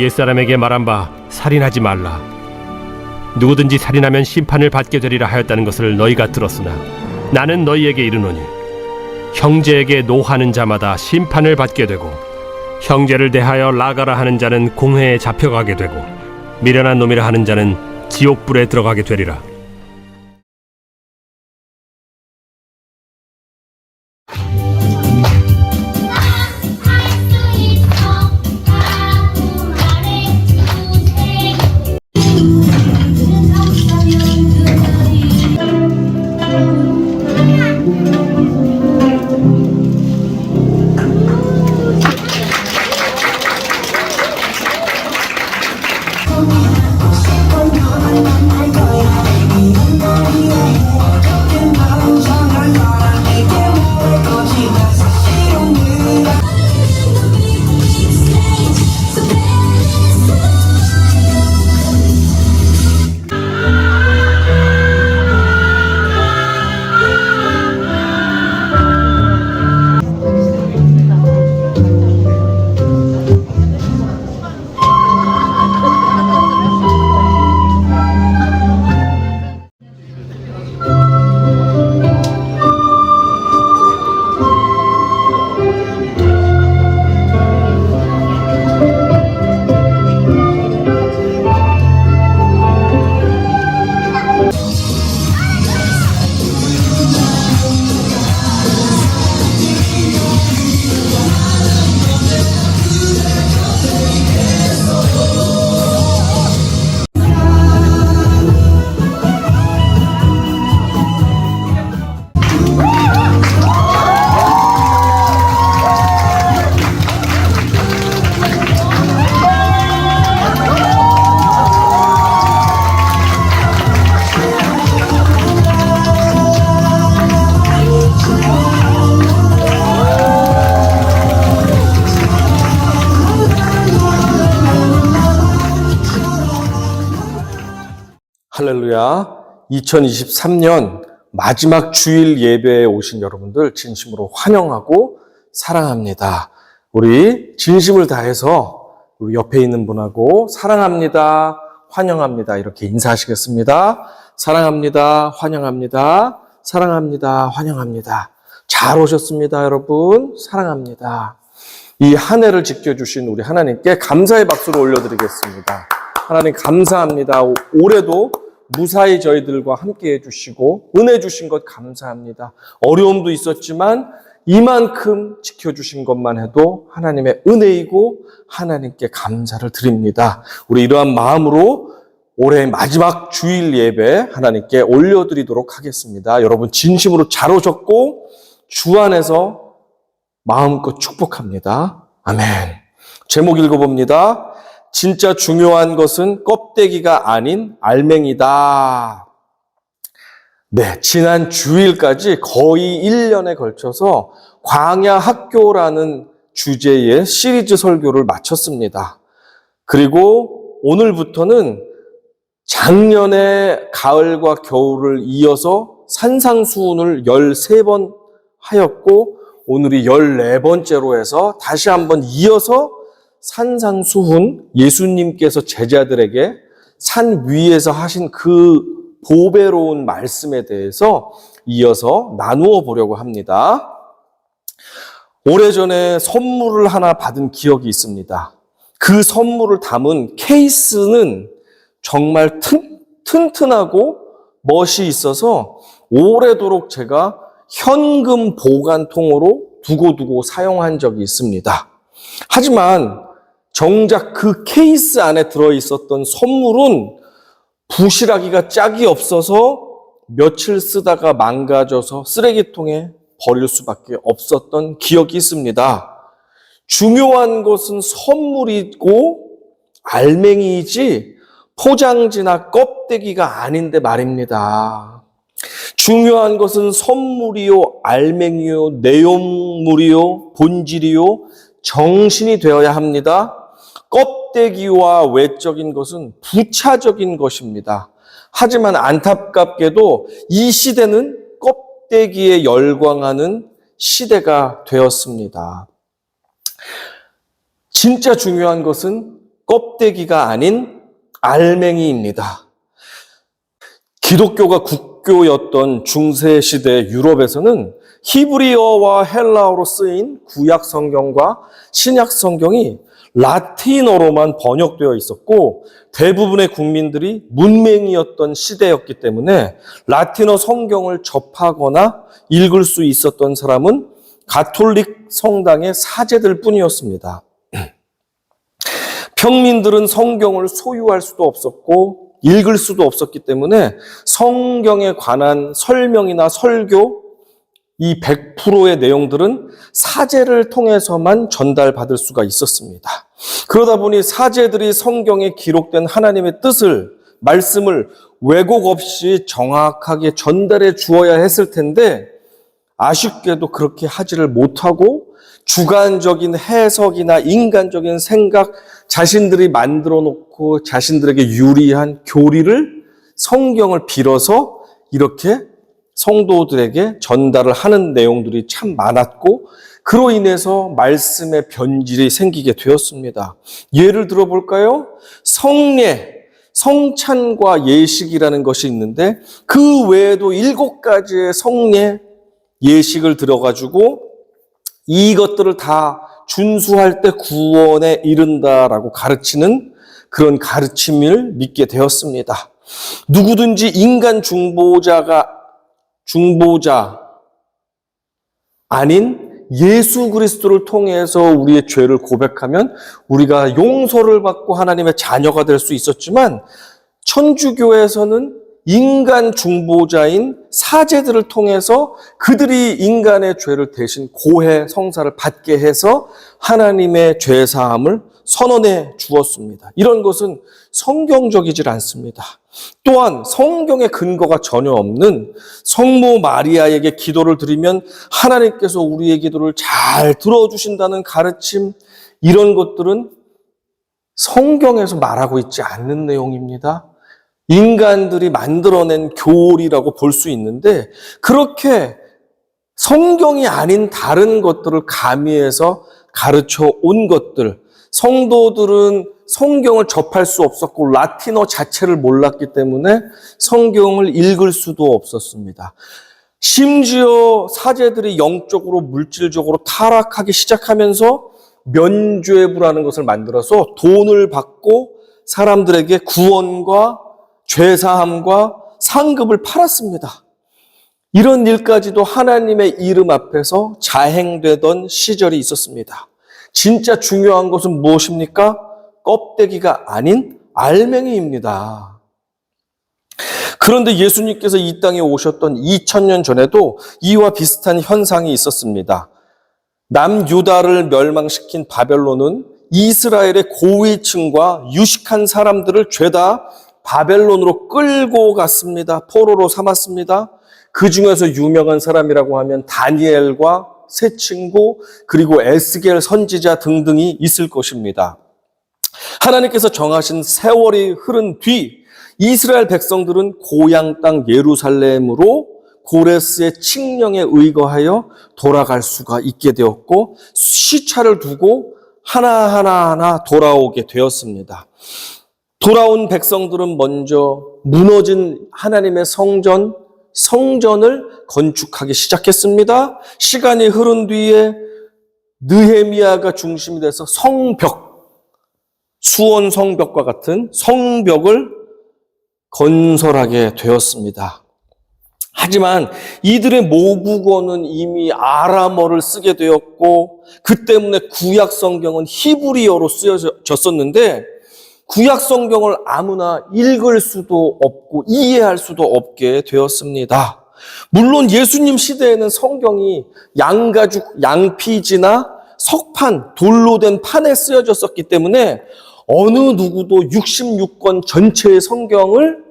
옛사람에게 말한 바 살인하지 말라. 누구든지 살인하면 심판을 받게 되리라 하였다는 것을 너희가 들었으나 나는 너희에게 이르노니 형제에게 노하는 자마다 심판을 받게 되고 형제를 대하여 나가라 하는 자는 공회에 잡혀가게 되고 미련한 놈이라 하는 자는 지옥불에 들어가게 되리라. 할렐루야. 2023년 마지막 주일 예배에 오신 여러분들 진심으로 환영하고 사랑합니다. 우리 진심을 다해서 우리 옆에 있는 분하고 사랑합니다, 환영합니다 이렇게 인사하시겠습니다. 사랑합니다, 환영합니다, 사랑합니다, 환영합니다. 잘 오셨습니다, 여러분. 사랑합니다. 이 한 해를 지켜주신 우리 하나님께 감사의 박수를 올려드리겠습니다. 하나님 감사합니다. 올해도 무사히 저희들과 함께 해주시고 은혜 주신 것 감사합니다. 어려움도 있었지만 이만큼 지켜주신 것만 해도 하나님의 은혜이고 하나님께 감사를 드립니다. 우리 이러한 마음으로 올해 마지막 주일 예배 하나님께 올려드리도록 하겠습니다. 여러분 진심으로 잘 오셨고 주 안에서 마음껏 축복합니다. 아멘. 제목 읽어봅니다. 진짜 중요한 것은 껍데기가 아닌 알맹이다. 네, 지난 주일까지 거의 1년에 걸쳐서 광야 학교라는 주제의 시리즈 설교를 마쳤습니다. 그리고 오늘부터는 작년에 가을과 겨울을 이어서 산상수훈을 13번 하였고 오늘이 14번째로 해서 다시 한번 이어서 산상수훈, 예수님께서 제자들에게 산 위에서 하신 그 보배로운 말씀에 대해서 이어서 나누어 보려고 합니다. 오래전에 선물을 하나 받은 기억이 있습니다. 그 선물을 담은 케이스는 정말 튼튼하고 멋이 있어서 오래도록 제가 현금 보관통으로 두고두고 사용한 적이 있습니다. 하지만 정작 그 케이스 안에 들어있었던 선물은 부실하기가 짝이 없어서 며칠 쓰다가 망가져서 쓰레기통에 버릴 수밖에 없었던 기억이 있습니다. 중요한 것은 선물이고 알맹이이지 포장지나 껍데기가 아닌데 말입니다. 중요한 것은 선물이요, 알맹이요, 내용물이요, 본질이요, 정신이 되어야 합니다. 껍데기와 외적인 것은 부차적인 것입니다. 하지만 안타깝게도 이 시대는 껍데기에 열광하는 시대가 되었습니다. 진짜 중요한 것은 껍데기가 아닌 알맹이입니다. 기독교가 국교였던 중세시대 유럽에서는 히브리어와 헬라어로 쓰인 구약 성경과 신약 성경이 라틴어로만 번역되어 있었고 대부분의 국민들이 문맹이었던 시대였기 때문에 라틴어 성경을 접하거나 읽을 수 있었던 사람은 가톨릭 성당의 사제들 뿐이었습니다. 평민들은 성경을 소유할 수도 없었고 읽을 수도 없었기 때문에 성경에 관한 설명이나 설교, 이 100%의 내용들은 사제를 통해서만 전달받을 수가 있었습니다. 그러다 보니 사제들이 성경에 기록된 하나님의 뜻을, 말씀을 왜곡 없이 정확하게 전달해 주어야 했을 텐데 아쉽게도 그렇게 하지를 못하고 주관적인 해석이나 인간적인 생각, 자신들이 만들어 놓고 자신들에게 유리한 교리를 성경을 빌어서 이렇게 성도들에게 전달을 하는 내용들이 참 많았고 그로 인해서 말씀의 변질이 생기게 되었습니다. 예를 들어볼까요? 성례, 성찬과 예식이라는 것이 있는데 그 외에도 7가지의 성례, 예식을 들어가지고 이것들을 다 준수할 때 구원에 이른다라고 가르치는 그런 가르침을 믿게 되었습니다. 누구든지 인간 중보자 아닌 예수 그리스도를 통해서 우리의 죄를 고백하면 우리가 용서를 받고 하나님의 자녀가 될 수 있었지만 천주교에서는 인간 중보자인 사제들을 통해서 그들이 인간의 죄를 대신 고해 성사를 받게 해서 하나님의 죄 사함을 선언해 주었습니다. 이런 것은 성경적이질 않습니다. 또한 성경의 근거가 전혀 없는 성모 마리아에게 기도를 드리면 하나님께서 우리의 기도를 잘 들어주신다는 가르침, 이런 것들은 성경에서 말하고 있지 않는 내용입니다. 인간들이 만들어낸 교리라고 볼 수 있는데 그렇게 성경이 아닌 다른 것들을 가미해서 가르쳐 온 것들, 성도들은 성경을 접할 수 없었고 라틴어 자체를 몰랐기 때문에 성경을 읽을 수도 없었습니다. 심지어 사제들이 영적으로 물질적으로 타락하기 시작하면서 면죄부라는 것을 만들어서 돈을 받고 사람들에게 구원과 죄사함과 상급을 팔았습니다. 이런 일까지도 하나님의 이름 앞에서 자행되던 시절이 있었습니다. 진짜 중요한 것은 무엇입니까? 껍데기가 아닌 알맹이입니다. 그런데 예수님께서 이 땅에 오셨던 2000년 전에도 이와 비슷한 현상이 있었습니다. 남유다를 멸망시킨 바벨론은 이스라엘의 고위층과 유식한 사람들을 죄다 바벨론으로 끌고 갔습니다. 포로로 삼았습니다. 그 중에서 유명한 사람이라고 하면 다니엘과 세 친구 그리고 에스겔 선지자 등등이 있을 것입니다. 하나님께서 정하신 세월이 흐른 뒤 이스라엘 백성들은 고향 땅 예루살렘으로 고레스의 칙령에 의거하여 돌아갈 수가 있게 되었고 시차를 두고 하나하나 돌아오게 되었습니다. 돌아온 백성들은 먼저 무너진 하나님의 성전을 건축하기 시작했습니다. 시간이 흐른 뒤에 느헤미야가 중심이 돼서 수원 성벽과 같은 성벽을 건설하게 되었습니다. 하지만 이들의 모국어는 이미 아람어를 쓰게 되었고 그 때문에 구약 성경은 히브리어로 쓰여졌었는데 구약 성경을 아무나 읽을 수도 없고 이해할 수도 없게 되었습니다. 물론 예수님 시대에는 성경이 양가죽, 양피지나 석판, 돌로 된 판에 쓰여졌었기 때문에 어느 누구도 66권 전체의 성경을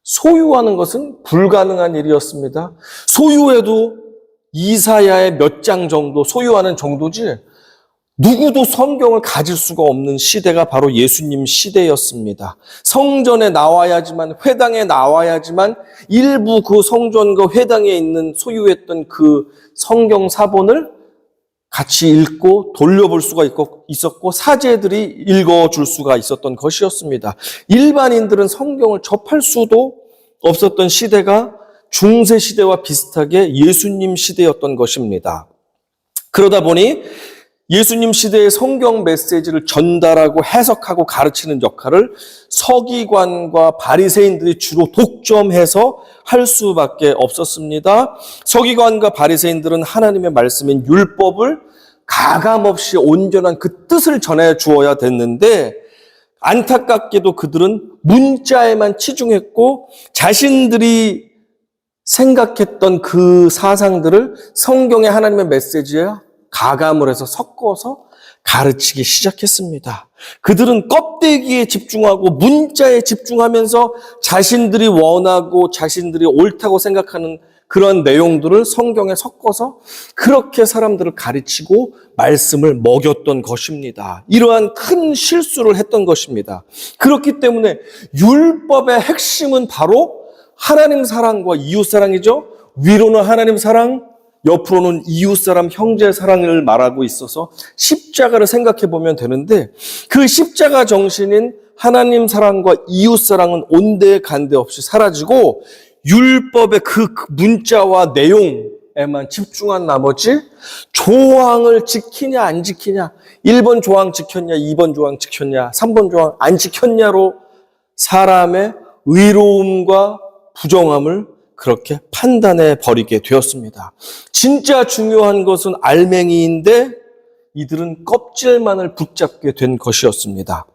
소유하는 것은 불가능한 일이었습니다. 소유해도 이사야의 몇 장 정도 소유하는 정도지 누구도 성경을 가질 수가 없는 시대가 바로 예수님 시대였습니다. 성전에 나와야지만, 회당에 나와야지만 일부 그 성전과 회당에 있는 소유했던 그 성경 사본을 같이 읽고 돌려볼 수가 있었고 사제들이 읽어줄 수가 있었던 것이었습니다. 일반인들은 성경을 접할 수도 없었던 시대가 중세 시대와 비슷하게 예수님 시대였던 것입니다. 그러다 보니 예수님 시대의 성경 메시지를 전달하고 해석하고 가르치는 역할을 서기관과 바리새인들이 주로 독점해서 할 수밖에 없었습니다. 서기관과 바리새인들은 하나님의 말씀인 율법을 가감없이 온전한 그 뜻을 전해 주어야 됐는데 안타깝게도 그들은 문자에만 치중했고 자신들이 생각했던 그 사상들을 성경의 하나님의 메시지에 가감을 해서 섞어서 가르치기 시작했습니다. 그들은 껍데기에 집중하고 문자에 집중하면서 자신들이 원하고 자신들이 옳다고 생각하는 그런 내용들을 성경에 섞어서 그렇게 사람들을 가르치고 말씀을 먹였던 것입니다. 이러한 큰 실수를 했던 것입니다. 그렇기 때문에 율법의 핵심은 바로 하나님 사랑과 이웃 사랑이죠. 위로는 하나님 사랑, 옆으로는 이웃 사람, 형제 사랑을 말하고 있어서 십자가를 생각해 보면 되는데 그 십자가 정신인 하나님 사랑과 이웃 사랑은 온데간데 없이 사라지고 율법의 그 문자와 내용에만 집중한 나머지 조항을 지키냐 안 지키냐, 1번 조항 지켰냐, 2번 조항 지켰냐, 3번 조항 안 지켰냐로 사람의 의로움과 부정함을 그렇게 판단해 버리게 되었습니다. 진짜 중요한 것은 알맹이인데 이들은 껍질만을 붙잡게 된 것이었습니다.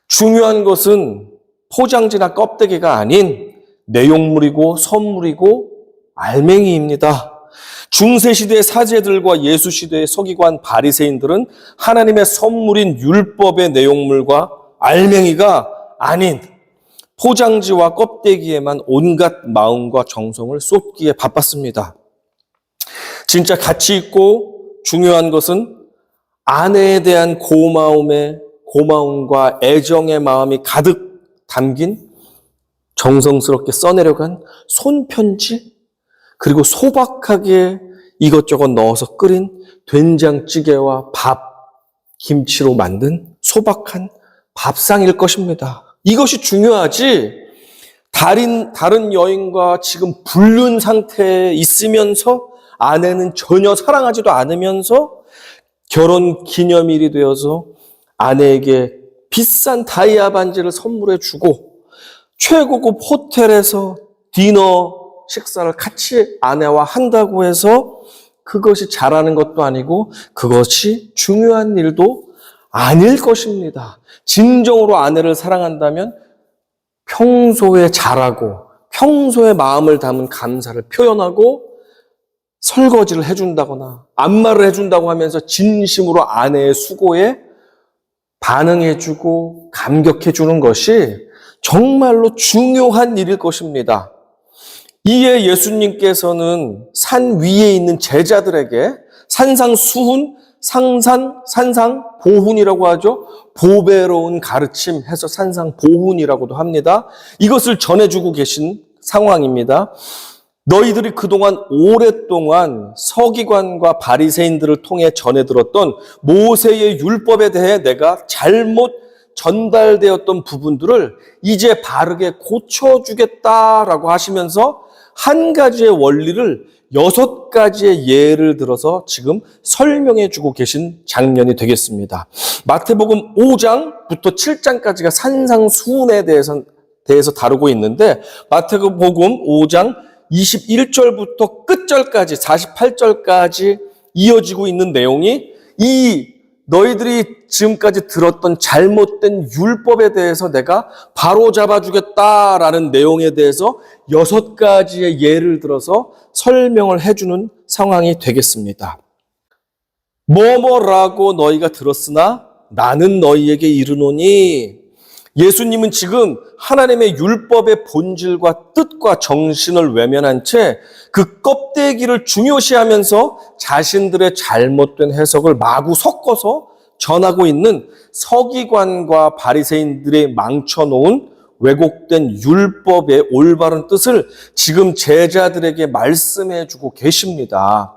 중요한 것은 포장지나 껍데기가 아닌 내용물이고 선물이고 알맹이입니다. 중세시대의 사제들과 예수시대의 서기관 바리새인들은 하나님의 선물인 율법의 내용물과 알맹이가 아닌 포장지와 껍데기에만 온갖 마음과 정성을 쏟기에 바빴습니다. 진짜 가치 있고 중요한 것은 아내에 대한 고마움과 애정의 마음이 가득 담긴 정성스럽게 써내려간 손편지, 그리고 소박하게 이것저것 넣어서 끓인 된장찌개와 밥, 김치로 만든 소박한 밥상일 것입니다. 이것이 중요하지 다른 여인과 지금 불륜 상태에 있으면서 아내는 전혀 사랑하지도 않으면서 결혼 기념일이 되어서 아내에게 비싼 다이아 반지를 선물해 주고 최고급 호텔에서 디너 식사를 같이 아내와 한다고 해서 그것이 잘하는 것도 아니고 그것이 중요한 일도 아닐 것입니다. 진정으로 아내를 사랑한다면 평소에 잘하고 평소에 마음을 담은 감사를 표현하고 설거지를 해준다거나 안마를 해준다고 하면서 진심으로 아내의 수고에 반응해주고 감격해주는 것이 정말로 중요한 일일 것입니다. 이에 예수님께서는 산 위에 있는 제자들에게 산상수훈, 산상보훈이라고 하죠. 보배로운 가르침 해서 산상보훈이라고도 합니다. 이것을 전해주고 계신 상황입니다. 너희들이 그동안 오랫동안 서기관과 바리새인들을 통해 전해 들었던 모세의 율법에 대해 내가 잘못 전달되었던 부분들을 이제 바르게 고쳐주겠다라고 하시면서 한 가지의 원리를 6가지의 예를 들어서 지금 설명해 주고 계신 장면이 되겠습니다. 마태복음 5장부터 7장까지가 산상수훈에 대해서 다루고 있는데 마태복음 5장 21절부터 끝절까지 48절까지 이어지고 있는 내용이 이 너희들이 지금까지 들었던 잘못된 율법에 대해서 내가 바로잡아 주겠다라는 내용에 대해서 6가지의 예를 들어서 설명을 해주는 상황이 되겠습니다. 뭐뭐라고 너희가 들었으나 나는 너희에게 이르노니, 예수님은 지금 하나님의 율법의 본질과 뜻과 정신을 외면한 채 그 껍데기를 중요시하면서 자신들의 잘못된 해석을 마구 섞어서 전하고 있는 서기관과 바리새인들의 망쳐놓은 왜곡된 율법의 올바른 뜻을 지금 제자들에게 말씀해주고 계십니다.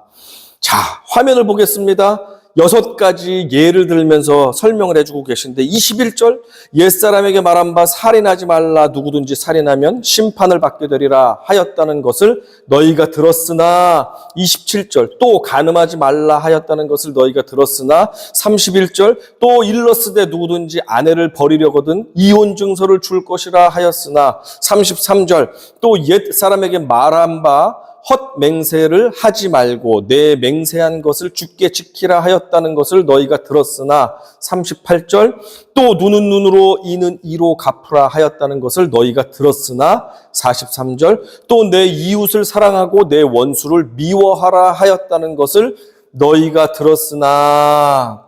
자, 화면을 보겠습니다. 6가지 예를 들면서 설명을 해주고 계신데 21절 옛사람에게 말한 바 살인하지 말라 누구든지 살인하면 심판을 받게 되리라 하였다는 것을 너희가 들었으나 27절 또 간음하지 말라 하였다는 것을 너희가 들었으나 31절 또 일러스되 누구든지 아내를 버리려거든 이혼 증서를 줄 것이라 하였으나 33절 또 옛사람에게 말한 바 헛맹세를 하지 말고 내 맹세한 것을 주께 지키라 하였다는 것을 너희가 들었으나 38절 또 눈은 눈으로 이는 이로 갚으라 하였다는 것을 너희가 들었으나 43절 또 내 이웃을 사랑하고 내 원수를 미워하라 하였다는 것을 너희가 들었으나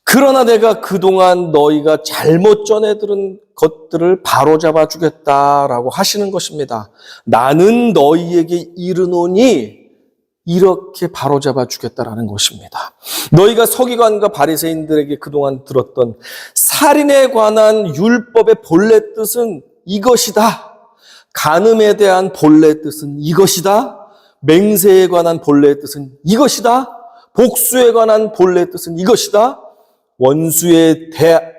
그러나 내가 그동안 너희가 잘못 전해 들은 것들을 바로잡아 주겠다라고 하시는 것입니다. 나는 너희에게 이르노니 이렇게 바로잡아 주겠다라는 것입니다. 너희가 서기관과 바리새인들에게 그동안 들었던 살인에 관한 율법의 본래 뜻은 이것이다. 간음에 대한 본래 뜻은 이것이다. 맹세에 관한 본래 뜻은 이것이다. 복수에 관한 본래 뜻은 이것이다.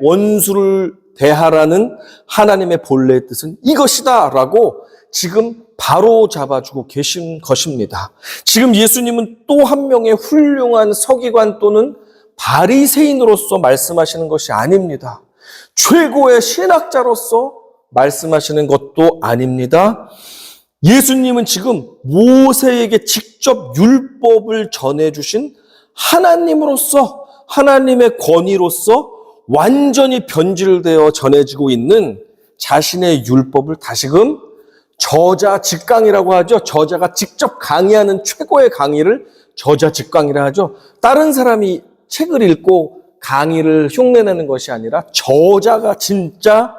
원수를 대하라는 하나님의 본래의 뜻은 이것이다 라고 지금 바로 잡아주고 계신 것입니다. 지금 예수님은 또 한 명의 훌륭한 서기관 또는 바리새인으로서 말씀하시는 것이 아닙니다. 최고의 신학자로서 말씀하시는 것도 아닙니다. 예수님은 지금 모세에게 직접 율법을 전해주신 하나님으로서 하나님의 권위로서 완전히 변질되어 전해지고 있는 자신의 율법을 다시금 저자 직강이라고 하죠. 저자가 직접 강의하는 최고의 강의를 저자 직강이라 하죠. 다른 사람이 책을 읽고 강의를 흉내내는 것이 아니라 저자가 진짜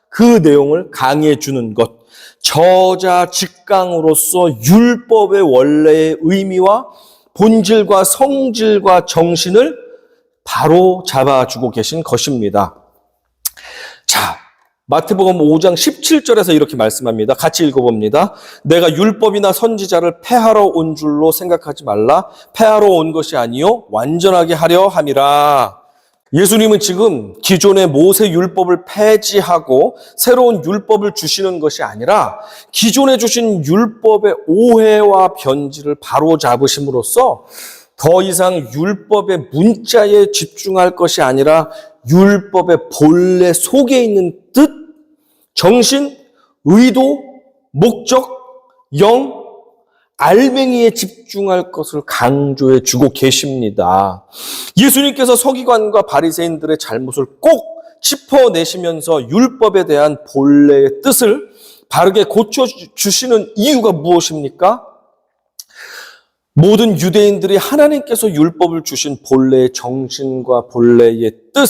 그 내용을 강의해 주는 것. 저자 직강으로서 율법의 원래의 의미와 본질과 성질과 정신을 바로 잡아주고 계신 것입니다. 자, 마태복음 5장 17절에서 이렇게 말씀합니다. 같이 읽어봅니다. 내가 율법이나 선지자를 폐하러 온 줄로 생각하지 말라. 폐하러 온 것이 아니요 완전하게 하려 함이라. 예수님은 지금 기존의 모세 율법을 폐지하고 새로운 율법을 주시는 것이 아니라 기존에 주신 율법의 오해와 변질을 바로 잡으심으로써 더 이상 율법의 문자에 집중할 것이 아니라 율법의 본래 속에 있는 뜻, 정신, 의도, 목적, 영, 알맹이에 집중할 것을 강조해 주고 계십니다. 예수님께서 서기관과 바리새인들의 잘못을 꼭 짚어내시면서 율법에 대한 본래의 뜻을 바르게 고쳐주시는 이유가 무엇입니까? 모든 유대인들이 하나님께서 율법을 주신 본래의 정신과 본래의 뜻,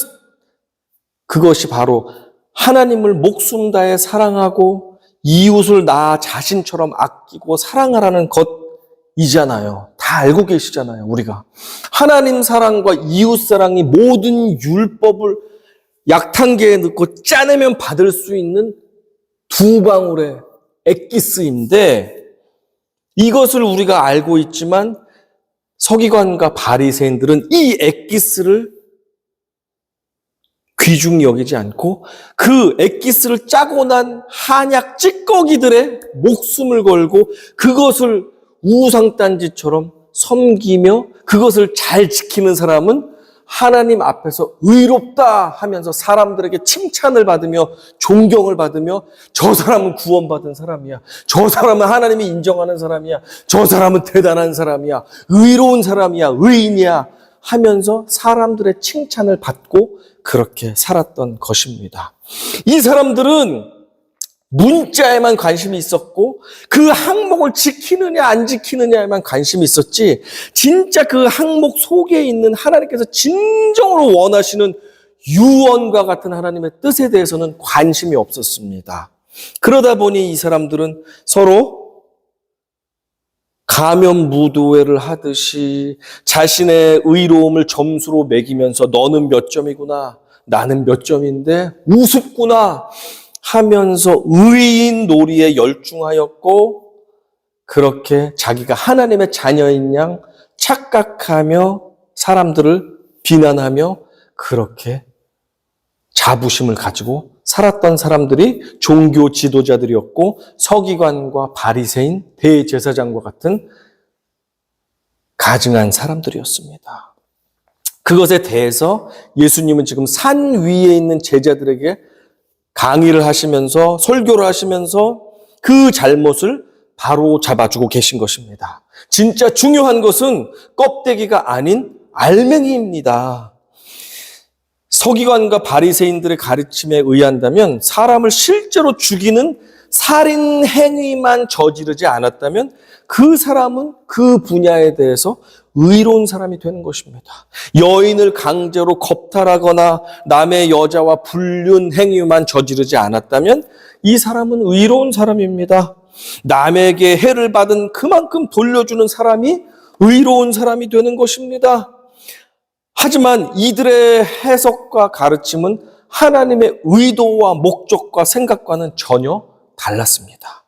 그것이 바로 하나님을 목숨 다해 사랑하고 이웃을 나 자신처럼 아끼고 사랑하라는 것이잖아요. 다 알고 계시잖아요, 우리가. 하나님 사랑과 이웃 사랑이 모든 율법을 약탕계에 넣고 짜내면 받을 수 있는 두 방울의 엑기스인데 이것을 우리가 알고 있지만 서기관과 바리새인들은 이 엑기스를 귀중히 여기지 않고 그 엑기스를 짜고 난 한약 찌꺼기들의 목숨을 걸고 그것을 우상단지처럼 섬기며 그것을 잘 지키는 사람은 하나님 앞에서 의롭다 하면서 사람들에게 칭찬을 받으며 존경을 받으며 저 사람은 구원받은 사람이야. 저 사람은 하나님이 인정하는 사람이야. 저 사람은 대단한 사람이야. 의로운 사람이야. 의인이야 하면서 사람들의 칭찬을 받고 그렇게 살았던 것입니다. 이 사람들은 문자에만 관심이 있었고 그 항목을 지키느냐 안 지키느냐에만 관심이 있었지 진짜 그 항목 속에 있는 하나님께서 진정으로 원하시는 유언과 같은 하나님의 뜻에 대해서는 관심이 없었습니다. 그러다 보니 이 사람들은 서로 가면무도회를 하듯이 자신의 의로움을 점수로 매기면서 너는 몇 점이구나, 나는 몇 점인데 우습구나 하면서 의인 놀이에 열중하였고 그렇게 자기가 하나님의 자녀인 양 착각하며 사람들을 비난하며 그렇게 자부심을 가지고 살았던 사람들이 종교 지도자들이었고 서기관과 바리새인, 대제사장과 같은 가증한 사람들이었습니다. 그것에 대해서 예수님은 지금 산 위에 있는 제자들에게 강의를 하시면서 설교를 하시면서 그 잘못을 바로 잡아주고 계신 것입니다. 진짜 중요한 것은 껍데기가 아닌 알맹이입니다. 서기관과 바리새인들의 가르침에 의한다면 사람을 실제로 죽이는 살인 행위만 저지르지 않았다면 그 사람은 그 분야에 대해서 의로운 사람이 되는 것입니다. 여인을 강제로 겁탈하거나 남의 여자와 불륜 행위만 저지르지 않았다면 이 사람은 의로운 사람입니다. 남에게 해를 받은 그만큼 돌려주는 사람이 의로운 사람이 되는 것입니다. 하지만 이들의 해석과 가르침은 하나님의 의도와 목적과 생각과는 전혀 달랐습니다.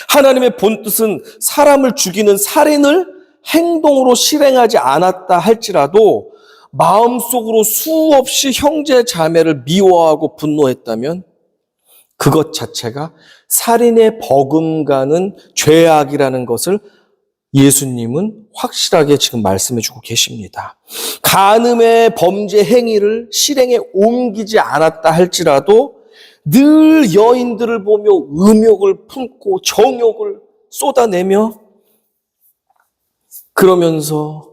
하나님의 본뜻은 사람을 죽이는 살인을 행동으로 실행하지 않았다 할지라도 마음속으로 수없이 형제 자매를 미워하고 분노했다면 그것 자체가 살인에 버금가는 죄악이라는 것을 예수님은 확실하게 지금 말씀해 주고 계십니다. 간음의 범죄 행위를 실행에 옮기지 않았다 할지라도 늘 여인들을 보며 음욕을 품고 정욕을 쏟아내며 그러면서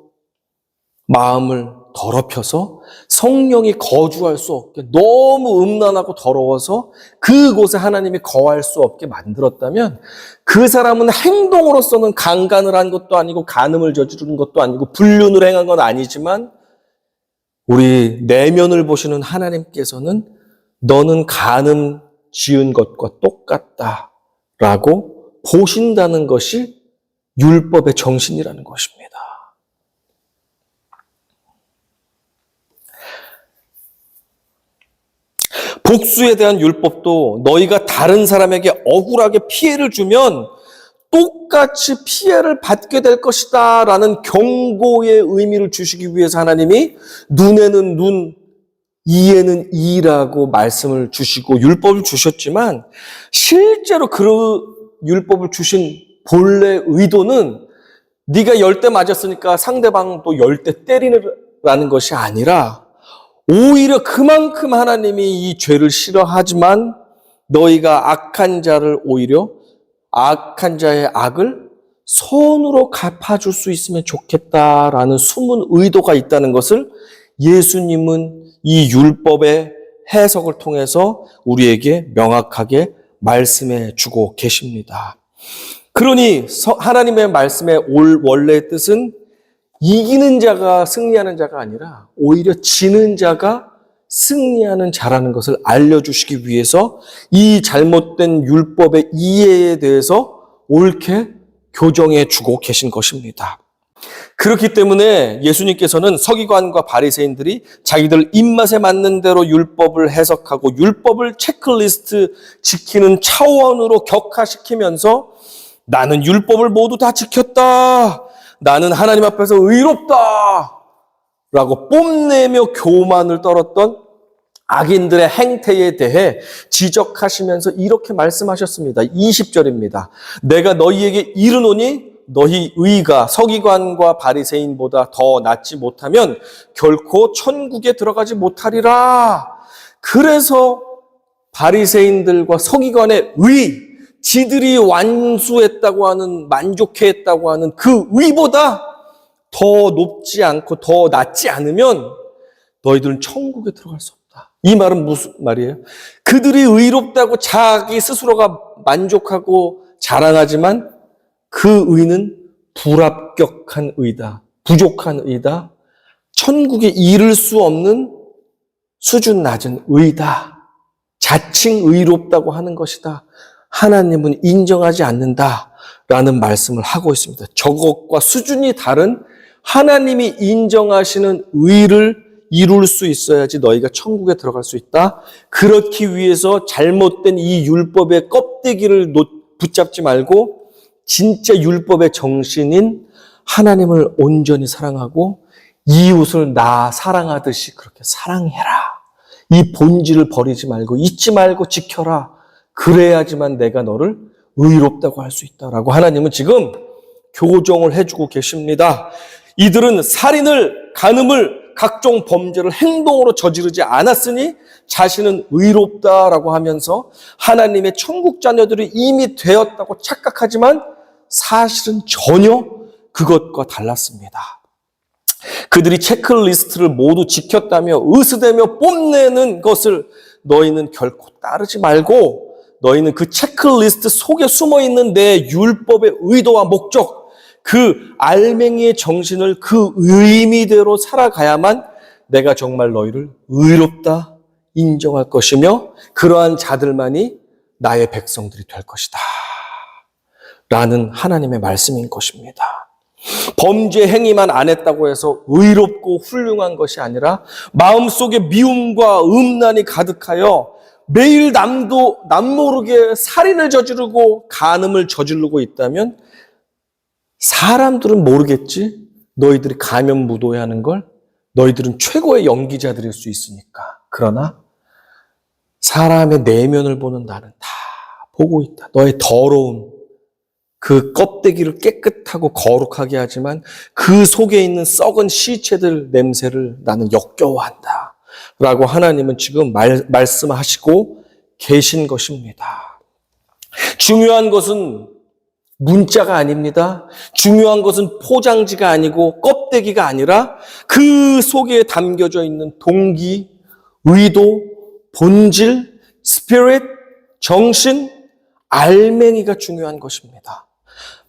마음을 더럽혀서 성령이 거주할 수 없게 너무 음란하고 더러워서 그곳에 하나님이 거할 수 없게 만들었다면 그 사람은 행동으로서는 강간을 한 것도 아니고 간음을 저지른 것도 아니고 불륜을 행한 건 아니지만 우리 내면을 보시는 하나님께서는 너는 간음 지은 것과 똑같다라고 보신다는 것이 율법의 정신이라는 것입니다. 복수에 대한 율법도 너희가 다른 사람에게 억울하게 피해를 주면 똑같이 피해를 받게 될 것이다 라는 경고의 의미를 주시기 위해서 하나님이 눈에는 눈, 이에는 이라고 말씀을 주시고 율법을 주셨지만 실제로 그 율법을 주신 본래 의도는 네가 10대 맞았으니까 상대방도 10대 때리라는 것이 아니라 오히려 그만큼 하나님이 이 죄를 싫어하지만 너희가 악한 자를 오히려 악한 자의 악을 선으로 갚아줄 수 있으면 좋겠다라는 숨은 의도가 있다는 것을 예수님은 이 율법의 해석을 통해서 우리에게 명확하게 말씀해 주고 계십니다. 그러니 하나님의 말씀의 원래의 뜻은 이기는 자가 승리하는 자가 아니라 오히려 지는 자가 승리하는 자라는 것을 알려주시기 위해서 이 잘못된 율법의 이해에 대해서 옳게 교정해 주고 계신 것입니다. 그렇기 때문에 예수님께서는 서기관과 바리새인들이 자기들 입맛에 맞는 대로 율법을 해석하고 율법을 체크리스트 지키는 차원으로 격화시키면서 나는 율법을 모두 다 지켰다. 나는 하나님 앞에서 의롭다. 라고 뽐내며 교만을 떨었던 악인들의 행태에 대해 지적하시면서 이렇게 말씀하셨습니다. 20절입니다. 내가 너희에게 이르노니 너희 의가 서기관과 바리새인보다 더 낫지 못하면 결코 천국에 들어가지 못하리라. 그래서 바리새인들과 서기관의 의, 지들이 완수했다고 하는, 만족해했다고 하는 그 의보다 더 높지 않고 더 낮지 않으면 너희들은 천국에 들어갈 수 없다. 이 말은 무슨 말이에요? 그들이 의롭다고 자기 스스로가 만족하고 자랑하지만 그 의는 불합격한 의다. 부족한 의다. 천국에 이를 수 없는 수준 낮은 의다. 자칭 의롭다고 하는 것이다. 하나님은 인정하지 않는다라는 말씀을 하고 있습니다. 저것과 수준이 다른 하나님이 인정하시는 의를 이룰 수 있어야지 너희가 천국에 들어갈 수 있다. 그렇기 위해서 잘못된 이 율법의 껍데기를 붙잡지 말고 진짜 율법의 정신인 하나님을 온전히 사랑하고 이웃을 나 사랑하듯이 그렇게 사랑해라. 이 본질을 버리지 말고 잊지 말고 지켜라. 그래야지만 내가 너를 의롭다고 할 수 있다라고 하나님은 지금 교정을 해주고 계십니다. 이들은 살인을, 간음을, 각종 범죄를 행동으로 저지르지 않았으니 자신은 의롭다라고 하면서 하나님의 천국 자녀들이 이미 되었다고 착각하지만 사실은 전혀 그것과 달랐습니다. 그들이 체크리스트를 모두 지켰다며 으스대며 뽐내는 것을 너희는 결코 따르지 말고 너희는 그 체크리스트 속에 숨어있는 내 율법의 의도와 목적, 그 알맹이의 정신을 그 의미대로 살아가야만 내가 정말 너희를 의롭다 인정할 것이며 그러한 자들만이 나의 백성들이 될 것이다. 라는 하나님의 말씀인 것입니다. 범죄 행위만 안 했다고 해서 의롭고 훌륭한 것이 아니라 마음속에 미움과 음란이 가득하여 매일 남 모르게 살인을 저지르고 간음을 저지르고 있다면 사람들은 모르겠지. 너희들이 가면무도해하는 걸 너희들은 최고의 연기자들일 수 있으니까. 그러나 사람의 내면을 보는 나는 다 보고 있다. 너의 더러움, 그 껍데기를 깨끗하고 거룩하게 하지만 그 속에 있는 썩은 시체들 냄새를 나는 역겨워한다. 라고 하나님은 지금 말씀하시고 계신 것입니다. 중요한 것은 문자가 아닙니다. 중요한 것은 포장지가 아니고 껍데기가 아니라 그 속에 담겨져 있는 동기, 의도, 본질, 스피릿, 정신, 알맹이가 중요한 것입니다.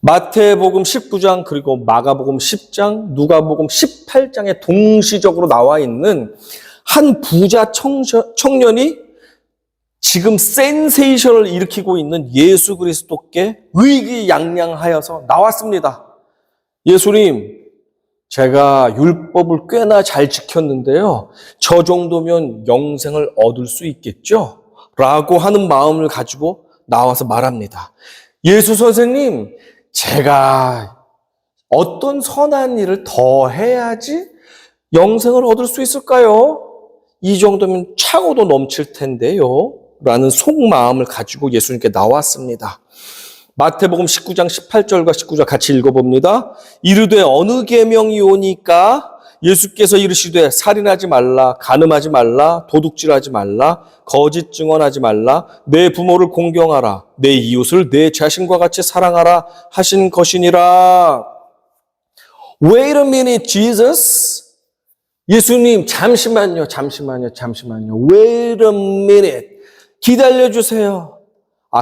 마태복음 19장 그리고 마가복음 10장, 누가복음 18장에 동시적으로 나와 있는 한 부자 청년이 지금 센세이션을 일으키고 있는 예수 그리스도께 의기양양하여서 나왔습니다. 예수님, 제가 율법을 꽤나 잘 지켰는데요. 저 정도면 영생을 얻을 수 있겠죠? 라고 하는 마음을 가지고 나와서 말합니다. 예수 선생님, 제가 어떤 선한 일을 더 해야지 영생을 얻을 수 있을까요? 이 정도면 차고도 넘칠 텐데요. 라는 속마음을 가지고 예수님께 나왔습니다. 마태복음 19장 18절과 19절 같이 읽어봅니다. 이르되 어느 계명이 오니까 예수께서 이르시되 살인하지 말라, 간음하지 말라, 도둑질하지 말라, 거짓 증언하지 말라, 내 부모를 공경하라, 내 이웃을 내 자신과 같이 사랑하라 하신 것이니라. Wait a minute, Jesus. 예수님, 잠시만요. Wait a minute. 기다려주세요.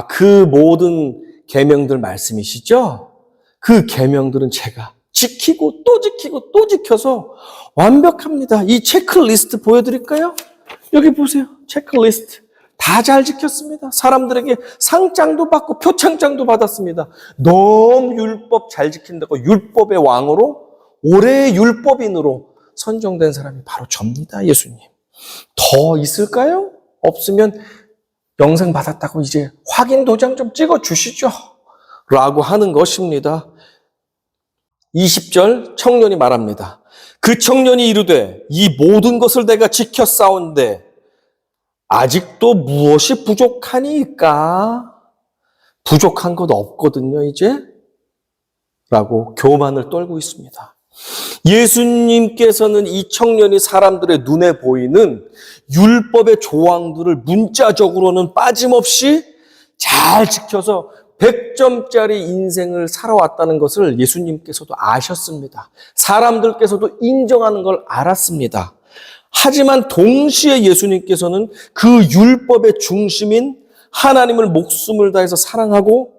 그 모든 계명들 말씀이시죠? 그 계명들은 제가 지키고 또 지키고 또 지켜서 완벽합니다. 이 체크리스트 보여드릴까요? 여기 보세요. 체크리스트. 다 잘 지켰습니다. 사람들에게 상장도 받고 표창장도 받았습니다. 너무 율법 잘 지킨다고 율법의 왕으로 올해의 율법인으로 선정된 사람이 바로 접니다. 예수님. 더 있을까요? 없으면 영생 받았다고 이제 확인 도장 좀 찍어 주시죠. 라고 하는 것입니다. 20절 청년이 말합니다. 그 청년이 이르되 이 모든 것을 내가 지켰사온데 아직도 무엇이 부족하니까? 부족한 것 없거든요, 이제. 라고 교만을 떨고 있습니다. 예수님께서는 이 청년이 사람들의 눈에 보이는 율법의 조항들을 문자적으로는 빠짐없이 잘 지켜서 100점짜리 인생을 살아왔다는 것을 예수님께서도 아셨습니다. 사람들께서도 인정하는 걸 알았습니다. 하지만 동시에 예수님께서는 그 율법의 중심인 하나님을 목숨을 다해서 사랑하고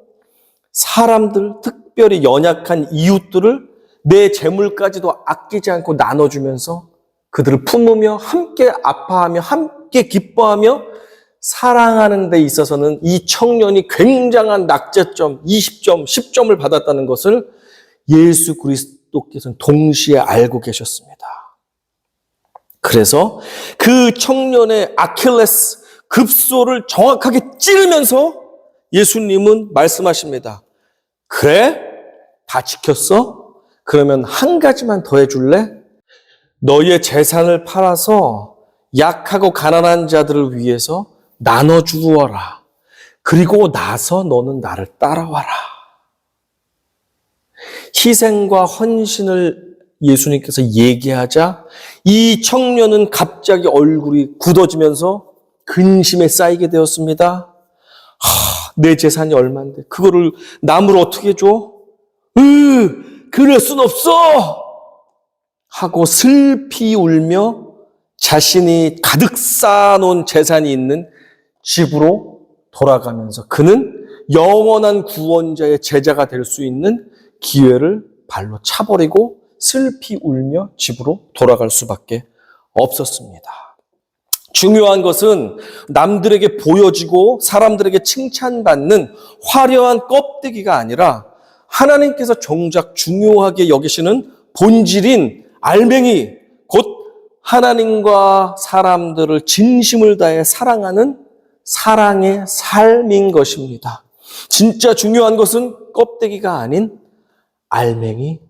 사람들, 특별히 연약한 이웃들을 내 재물까지도 아끼지 않고 나눠주면서 그들을 품으며 함께 아파하며 함께 기뻐하며 사랑하는 데 있어서는 이 청년이 굉장한 낙제점, 20점, 10점을 받았다는 것을 예수 그리스도께서는 동시에 알고 계셨습니다. 그래서 그 청년의 아킬레스 급소를 정확하게 찌르면서 예수님은 말씀하십니다. 그래? 다 지켰어? 그러면 한 가지만 더 해줄래? 너의 재산을 팔아서 약하고 가난한 자들을 위해서 나눠주어라. 그리고 나서 너는 나를 따라와라. 희생과 헌신을 예수님께서 얘기하자 이 청년은 갑자기 얼굴이 굳어지면서 근심에 쌓이게 되었습니다. 내 재산이 얼만데 그거를 남으로 어떻게 줘? 그럴 순 없어! 하고 슬피 울며 자신이 가득 쌓아놓은 재산이 있는 집으로 돌아가면서 그는 영원한 구원자의 제자가 될 수 있는 기회를 발로 차버리고 슬피 울며 집으로 돌아갈 수밖에 없었습니다. 중요한 것은 남들에게 보여지고 사람들에게 칭찬받는 화려한 껍데기가 아니라 하나님께서 정작 중요하게 여기시는 본질인 알맹이, 곧 하나님과 사람들을 진심을 다해 사랑하는 사랑의 삶인 것입니다. 진짜 중요한 것은 껍데기가 아닌 알맹이,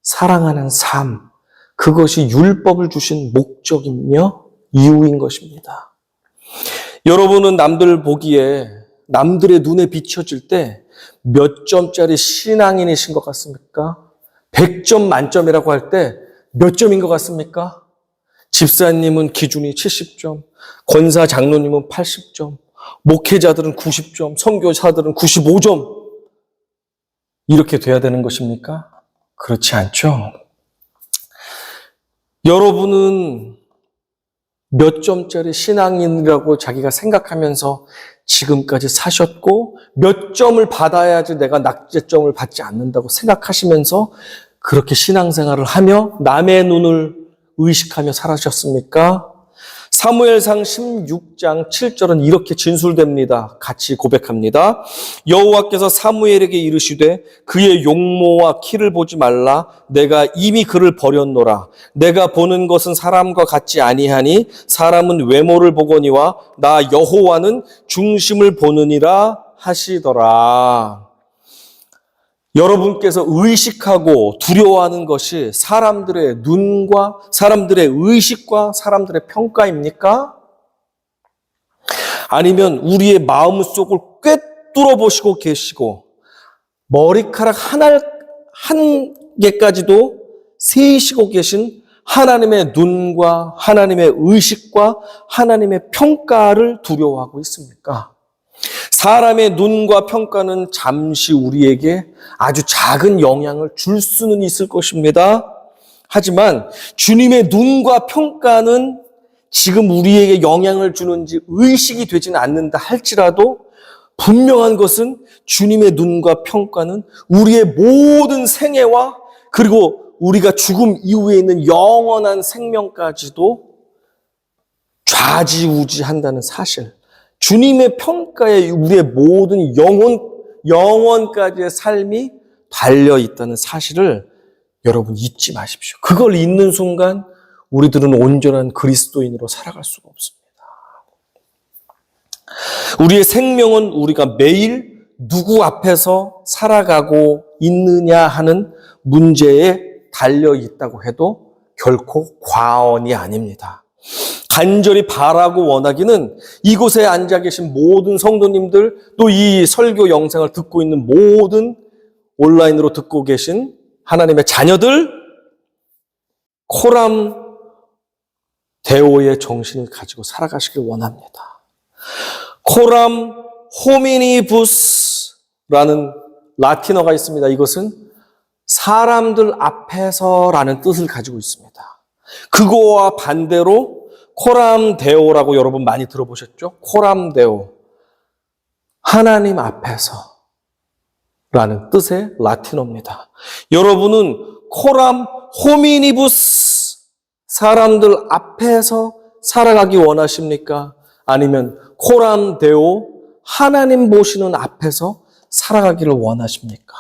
사랑하는 삶, 그것이 율법을 주신 목적이며 이유인 것입니다. 여러분은 남들 보기에 남들의 눈에 비춰질 때 몇 점짜리 신앙인이신 것 같습니까? 100점 만점이라고 할 때 몇 점인 것 같습니까? 집사님은 기준이 70점, 권사 장로님은 80점, 목회자들은 90점, 선교사들은 95점. 이렇게 돼야 되는 것입니까? 그렇지 않죠. 여러분은 몇 점짜리 신앙인이라고 자기가 생각하면서 지금까지 사셨고 몇 점을 받아야지 내가 낙제점을 받지 않는다고 생각하시면서 그렇게 신앙생활을 하며 남의 눈을 의식하며 살아셨습니까? 사무엘상 16장 7절은 이렇게 진술됩니다. 같이 고백합니다. 여호와께서 사무엘에게 이르시되 그의 용모와 키를 보지 말라. 내가 이미 그를 버렸노라. 내가 보는 것은 사람과 같지 아니하니 사람은 외모를 보거니와 나 여호와는 중심을 보느니라 하시더라. 여러분께서 의식하고 두려워하는 것이 사람들의 눈과 사람들의 의식과 사람들의 평가입니까? 아니면 우리의 마음속을 꿰뚫어 보시고 계시고 머리카락 한 개까지도 세시고 계신 하나님의 눈과 하나님의 의식과 하나님의 평가를 두려워하고 있습니까? 사람의 눈과 평가는 잠시 우리에게 아주 작은 영향을 줄 수는 있을 것입니다. 하지만 주님의 눈과 평가는 지금 우리에게 영향을 주는지 의식이 되지는 않는다 할지라도 분명한 것은 주님의 눈과 평가는 우리의 모든 생애와 그리고 우리가 죽음 이후에 있는 영원한 생명까지도 좌지우지한다는 사실. 주님의 평가에 우리의 모든 영원까지의 삶이 달려있다는 사실을 여러분 잊지 마십시오. 그걸 잊는 순간 우리들은 온전한 그리스도인으로 살아갈 수가 없습니다. 우리의 생명은 우리가 매일 누구 앞에서 살아가고 있느냐 하는 문제에 달려있다고 해도 결코 과언이 아닙니다. 간절히 바라고 원하기는 이곳에 앉아 계신 모든 성도님들 또 이 설교 영상을 듣고 있는 모든 온라인으로 듣고 계신 하나님의 자녀들 코람 데오의 정신을 가지고 살아가시길 원합니다. 코람 호미니부스라는 라틴어가 있습니다. 이것은 사람들 앞에서라는 뜻을 가지고 있습니다. 그거와 반대로 코람 데오라고 여러분 많이 들어보셨죠? 코람 데오. 하나님 앞에서 라는 뜻의 라틴어입니다. 여러분은 코람 호미니부스 사람들 앞에서 살아가기 원하십니까? 아니면 코람 데오 하나님 보시는 앞에서 살아가기를 원하십니까?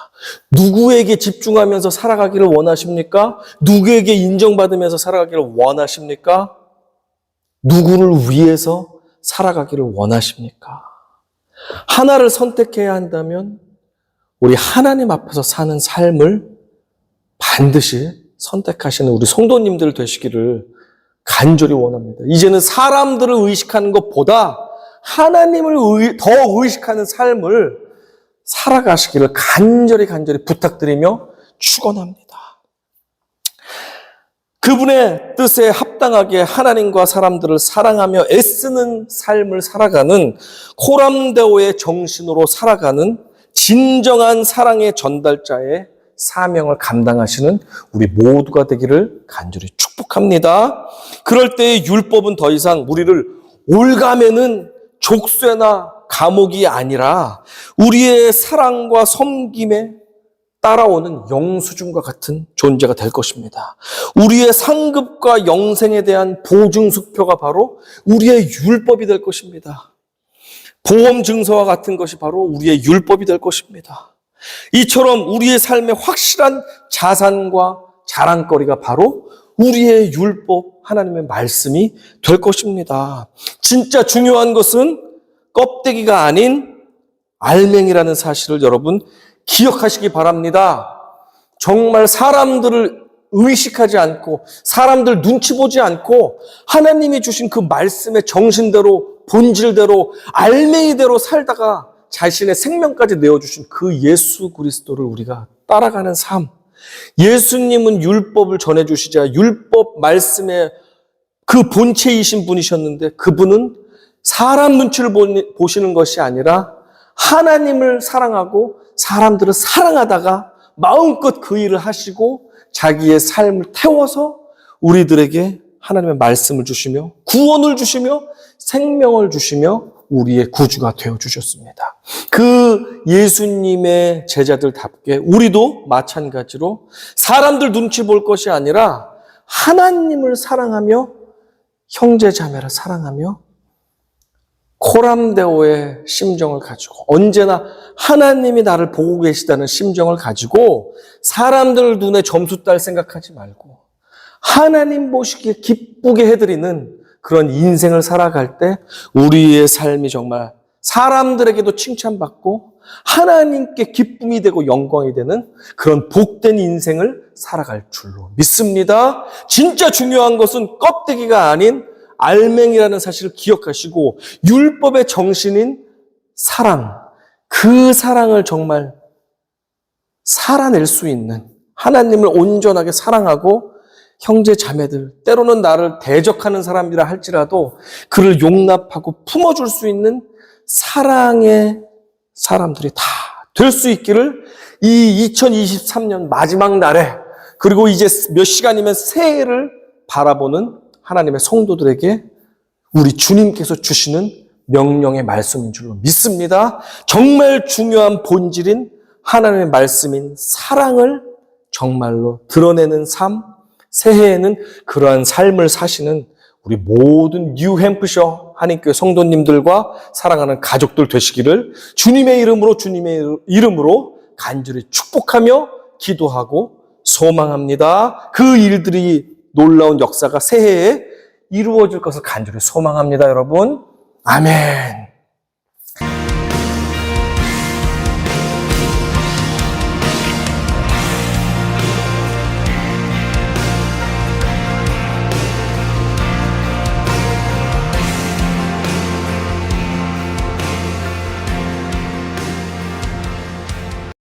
누구에게 집중하면서 살아가기를 원하십니까? 누구에게 인정받으면서 살아가기를 원하십니까? 누구를 위해서 살아가기를 원하십니까? 하나를 선택해야 한다면 우리 하나님 앞에서 사는 삶을 반드시 선택하시는 우리 성도님들 되시기를 간절히 원합니다. 이제는 사람들을 의식하는 것보다 하나님을 더 의식하는 삶을 살아가시기를 간절히 부탁드리며 축원합니다. 그분의 뜻에 합당하게 하나님과 사람들을 사랑하며 애쓰는 삶을 살아가는 코람데오의 정신으로 살아가는 진정한 사랑의 전달자의 사명을 감당하시는 우리 모두가 되기를 간절히 축복합니다. 그럴 때의 율법은 더 이상 우리를 올가매는 족쇄나 감옥이 아니라 우리의 사랑과 섬김에 따라오는 영수증과 같은 존재가 될 것입니다. 우리의 상급과 영생에 대한 보증수표가 바로 우리의 율법이 될 것입니다. 보험증서와 같은 것이 바로 우리의 율법이 될 것입니다. 이처럼 우리의 삶의 확실한 자산과 자랑거리가 바로 우리의 율법, 하나님의 말씀이 될 것입니다. 진짜 중요한 것은 껍데기가 아닌 알맹이라는 사실을 여러분 기억하시기 바랍니다. 정말 사람들을 의식하지 않고 사람들 눈치 보지 않고 하나님이 주신 그 말씀의 정신대로 본질대로 알맹이대로 살다가 자신의 생명까지 내어주신 그 예수 그리스도를 우리가 따라가는 삶. 예수님은 율법을 전해주시자 율법 말씀의 그 본체이신 분이셨는데 그분은 사람 눈치를 보시는 것이 아니라 하나님을 사랑하고 사람들을 사랑하다가 마음껏 그 일을 하시고 자기의 삶을 태워서 우리들에게 하나님의 말씀을 주시며 구원을 주시며 생명을 주시며 우리의 구주가 되어주셨습니다. 그 예수님의 제자들답게 우리도 마찬가지로 사람들 눈치 볼 것이 아니라 하나님을 사랑하며 형제 자매를 사랑하며 코람데오의 심정을 가지고 언제나 하나님이 나를 보고 계시다는 심정을 가지고 사람들 눈에 점수 딸 생각하지 말고 하나님 보시기에 기쁘게 해드리는 그런 인생을 살아갈 때 우리의 삶이 정말 사람들에게도 칭찬받고 하나님께 기쁨이 되고 영광이 되는 그런 복된 인생을 살아갈 줄로 믿습니다. 진짜 중요한 것은 껍데기가 아닌 알맹이라는 사실을 기억하시고 율법의 정신인 사랑, 그 사랑을 정말 살아낼 수 있는 하나님을 온전하게 사랑하고 형제 자매들, 때로는 나를 대적하는 사람이라 할지라도 그를 용납하고 품어줄 수 있는 사랑의 사람들이 다 될 수 있기를 이 2023년 마지막 날에 그리고 이제 몇 시간이면 새해를 바라보는 하나님의 성도들에게 우리 주님께서 주시는 명령의 말씀인 줄로 믿습니다. 정말 중요한 본질인 하나님의 말씀인 사랑을 정말로 드러내는 삶, 새해에는 그러한 삶을 사시는 우리 모든 뉴햄프셔 한인교회 성도님들과 사랑하는 가족들 되시기를 주님의 이름으로 간절히 축복하며 기도하고 소망합니다. 그 일들이 놀라운 역사가 새해에 이루어질 것을 간절히 소망합니다, 여러분. 아멘.